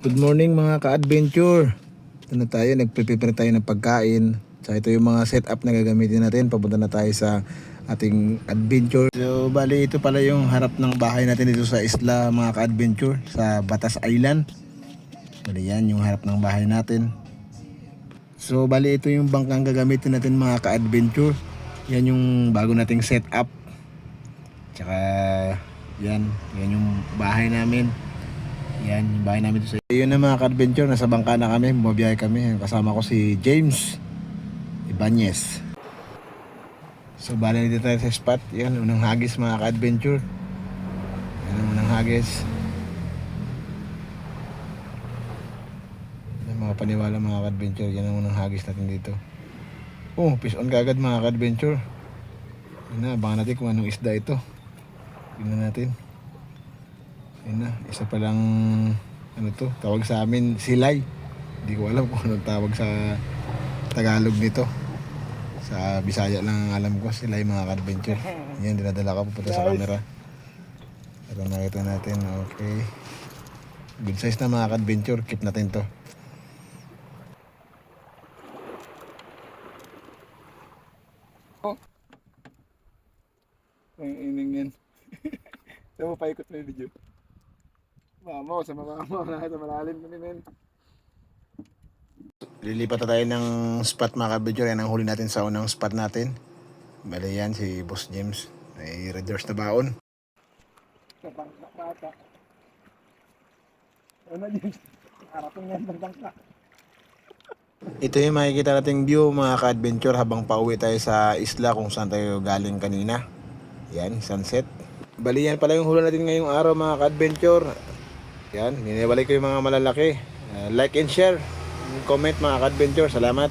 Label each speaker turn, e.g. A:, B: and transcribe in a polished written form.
A: Good morning mga ka-adventure. Ito na tayo, nagpe-prepare tayo ng pagkain. So ito yung mga setup na gagamitin natin. Papunta na tayo sa ating adventure. So bali ito pala yung harap ng bahay natin dito sa isla mga ka-adventure, sa Batas Island. Bali yan yung harap ng bahay natin. So bali ito yung bangkang gagamitin natin mga ka-adventure. Yan yung bago nating setup. Tsaka yan yung bahay namin. Yan, yung bahay namin dito sa... Yun na mga ka-adventure, nasa bangka na kami, bumabiyahe kami. Kasama ko si James Ibanez. So bali dito tayo sa spot. Yan, unang hagis mga ka-adventure. Yan ang unang hagis. Yan, mga paniwala mga ka-adventure. Yan ang unang hagis natin dito. Oh, fish on kagad mga ka-adventure. Yan na, abangan natin kung anong isda ito. Tingnan natin. Yan na, isa palang ano to, tawag sa amin silay. Hindi ko alam kung anong tawag sa Tagalog nito. Sa Bisaya lang ang alam ko, silay mga ka-adventure. Yan, dinadala ko pupunta sa camera para nakita natin. Okay, good size na mga ka-adventure. Keep natin to. Ang ining yan. Saan mo paikot na yung video? Mama, sa malalim na din. Lilipat na tayo ng spot mga ka-adventure. Yan ang huli natin sa unang spot natin. Bali yan si Boss James. May red doors na baon.
B: Sa bangka bata. Ano James? Harapin nga ng bangka.
A: Ito yung makikita nating view mga ka-adventure habang pauwi tayo sa isla kung saan tayo galing kanina. Yan, sunset. Bali yan pala yung huli natin ngayong araw mga ka-adventure. Yan, ninibalik ko yung mga malalaki. Like and share, comment mga ka-adventure. Salamat.